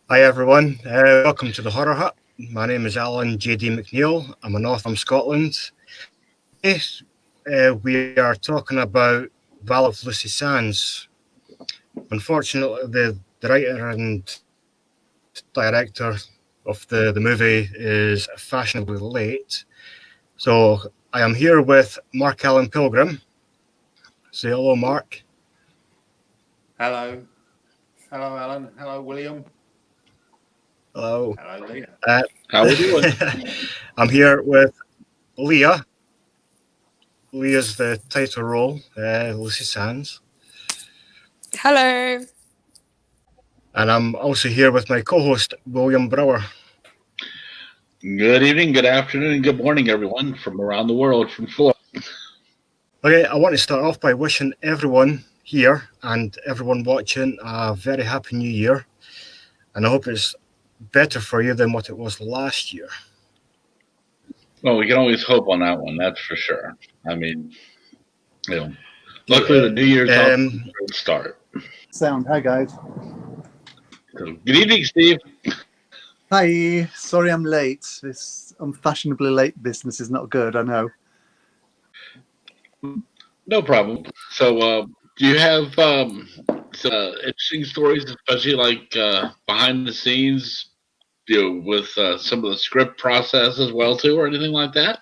Hi everyone, welcome to the Horror Hut. My name is Alan J.D. McNeil. I'm an author from Scotland. Yes, we are talking about Ballad of Lucy Sands. Unfortunately, the writer and director of the movie is fashionably late. So I am here with Mark Allen Pilgrim. Say hello, Mark. Hello. Hello, Alan. Hello, William. Hello. Hello, Leah. How are we doing? I'm here with Leah. Leah's the title role, Lucy Sands. Hello. And I'm also here with my co-host, William Brower. Good evening, good afternoon, and good morning, everyone from around the world, from Florida. Okay, I want to start off by wishing everyone here and everyone watching a very happy new year. And I hope it's better for you than what it was last year. Well, we can always hope on that one, that's for sure. I mean, luckily the new year's off to a good start. Sound. Hi, guys. So, good evening, Steve. Hi. Sorry I'm late. This unfashionably late business is not good, I know. No problem. So, do you have some interesting stories, especially like behind the scenes, with some of the script process as well, too, or anything like that?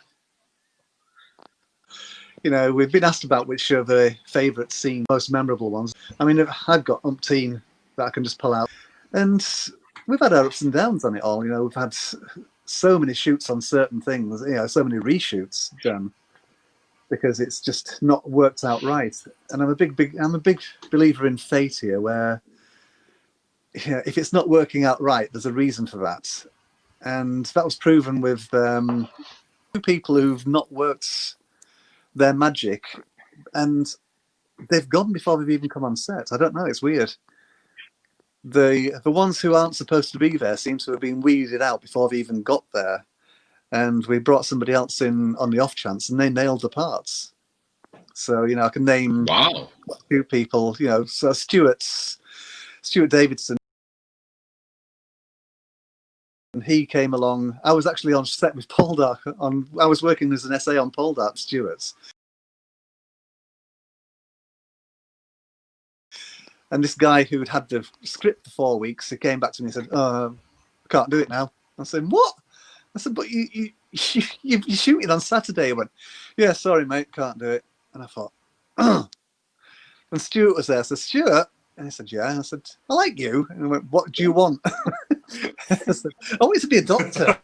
You know, we've been asked about which are the favourite scene, most memorable ones. I mean, I've got umpteen that I can just pull out. And we've had our ups and downs on it all. You know, we've had so many shoots on certain things, you know, so many reshoots done because it's just not worked out right. And I'm a big believer in fate here, where if it's not working out right, there's a reason for that. And that was proven with two people who've not worked their magic, and they've gone before they've even come on set. I don't know, it's weird. The ones who aren't supposed to be there seem to have been weeded out before they even got there, and we brought somebody else in on the off chance, and they nailed the parts. So, you know, I can name two people, you know. So Stuart Davidson, and he came along. I was actually on set with Poldark. I was working as an SA on Poldark Stuart's. And this guy who'd had the script for 4 weeks, he came back to me and said, I can't do it now. I said, what? I said, but you're shooting on Saturday. He went, yeah, sorry, mate, can't do it. And I thought, oh. And Stuart was there. I said, Stuart? And he said, yeah. And I said, I like you. And he went, what do you want? I said, I want you to be a doctor.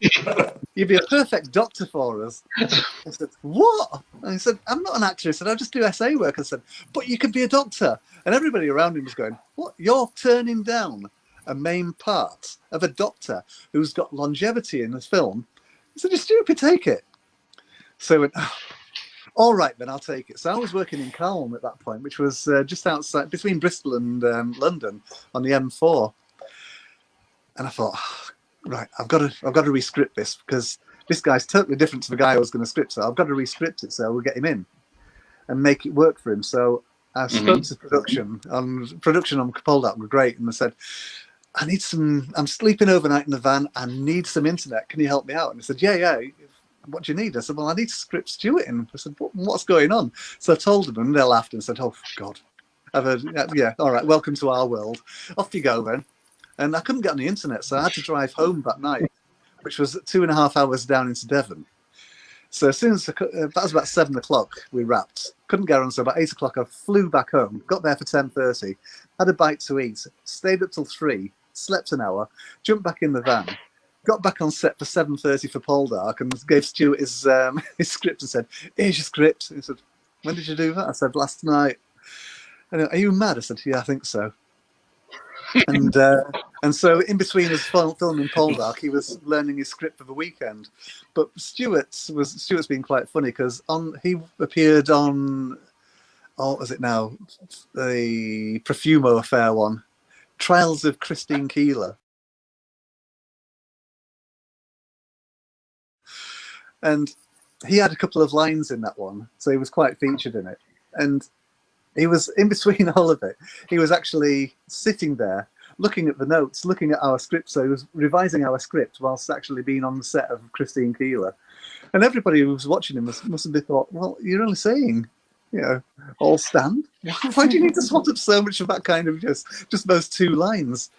You'd be a perfect doctor for us. I said, what? And he said, I'm not an actor. He said, I just do SA work. I said, but you could be a doctor. And everybody around him was going, what? You're turning down a main part of a doctor who's got longevity in the film? He said, you're stupid, take it. So he went, oh, all right, then I'll take it. So I was working in Calne at that point, which was just outside, between Bristol and London on the M4. And I thought, right, I've got to re-script this, because this guy's totally different to the guy I was going to script. So I've got to re-script it so we'll get him in and make it work for him. So I spoke to production on Poldark were great, and I said, I'm sleeping overnight in the van. I need some internet. Can you help me out? And he said, yeah. What do you need? I said, well, I need to script Stuart in. I said, what's going on? So I told them, and they laughed and said, oh, God. Yeah, all right, welcome to our world. Off you go then. And I couldn't get on the internet, so I had to drive home that night, which was 2.5 hours down into Devon. So as soon as that was about 7 o'clock, we wrapped. Couldn't get on, so about 8 o'clock, I flew back home, got there for 10:30, had a bite to eat, stayed up till 3, slept an hour, jumped back in the van, got back on set for 7:30 for Poldark, and gave Stuart his script and said, here's your script. He said, when did you do that? I said, last night. And, are you mad? I said, yeah, I think so. And so in between us filming Poldark, he was learning his script for the weekend. But Stuart's been quite funny, because he appeared on, what was it now, the Profumo Affair one, Trials of Christine Keeler. And he had a couple of lines in that one, so he was quite featured in it. And he was, in between all of it, he was actually sitting there looking at the notes, looking at our script. So he was revising our script whilst actually being on the set of Christine Keeler. And everybody who was watching him must have been thought, well, you're only saying, all stand. Why do you need to swat up so much of that kind of just those 2 lines?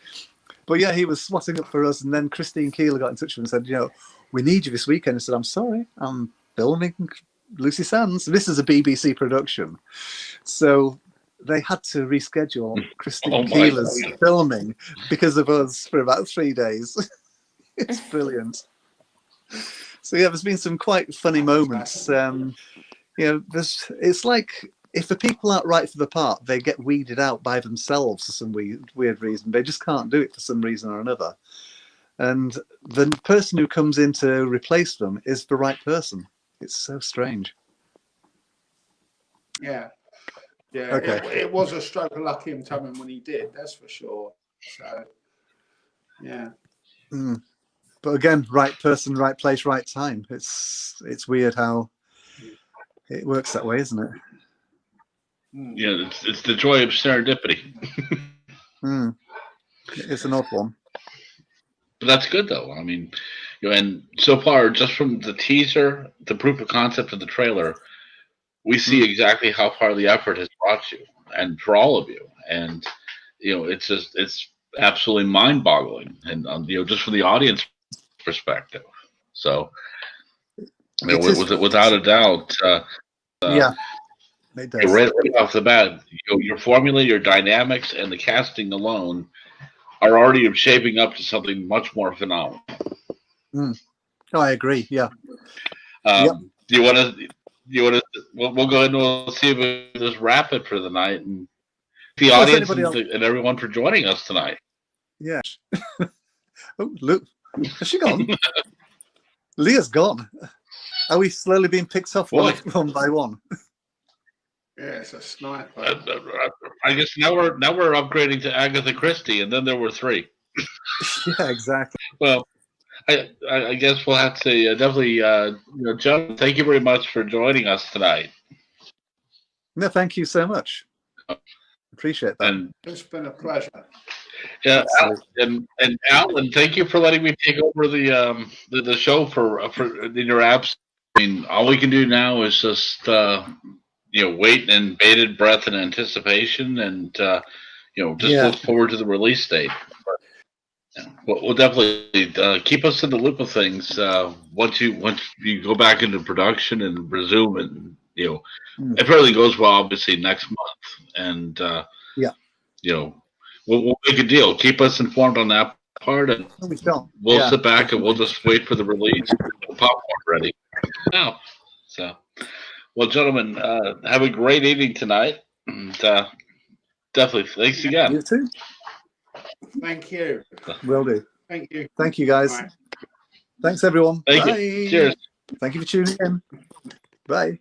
But yeah, he was swatting up for us. And then Christine Keeler got in touch with him and said, we need you this weekend. I said, I'm sorry, I'm filming Lucy Sands. This is a BBC production. So they had to reschedule Christine Keeler's filming because of us for about 3 days. It's brilliant. So yeah, there's been some quite funny moments. It's like if the people aren't right for the part, they get weeded out by themselves for some weird reason. They just can't do it for some reason or another. And the person who comes in to replace them is the right person. It's so strange. Yeah. Okay. It was a stroke of luck him coming when he did, that's for sure. So, yeah. But again, right person, right place, right time. It's weird how it works that way, isn't it? Yeah, it's the joy of serendipity. It's an odd one. But that's good, though. I mean, and so far, just from the teaser, the proof of concept of the trailer, we see exactly how far the effort has brought you, and for all of you. And it's absolutely mind-boggling, and just from the audience perspective. So, without a doubt, yeah, it does. Right off the bat, your formula, your dynamics, and the casting alone are already shaping up to something much more phenomenal. Oh, I agree. Yeah. Do you want to? We'll go ahead and we'll see if we just wrap it for the night, and the audience and everyone for joining us tonight. Yeah. Oh, look, has she gone? Leah's gone. Are we slowly being picked off one by one? Yeah, it's a sniper. I guess now we're upgrading to Agatha Christie, and then there were 3. Yeah, exactly. Well, I guess we'll have to definitely, John, thank you very much for joining us tonight. No, thank you so much. Appreciate that. And it's been a pleasure. Yeah, and Alan, thank you for letting me take over the show for in your absence. I mean, all we can do now is just wait in bated breath and anticipation, and look forward to the release date. We'll definitely keep us in the loop of things once you go back into production and resume, and if everything goes well, obviously next month, and we'll make a deal. Keep us informed on that part, and we'll sit back and we'll just wait for the release. The popcorn ready now. So, well, gentlemen, have a great evening tonight, and definitely thanks again. You too. Thank you. Will do. Thank you. Thank you, guys. Bye. Thanks, everyone. Thank Bye. you. Cheers. Thank you for tuning in. Bye.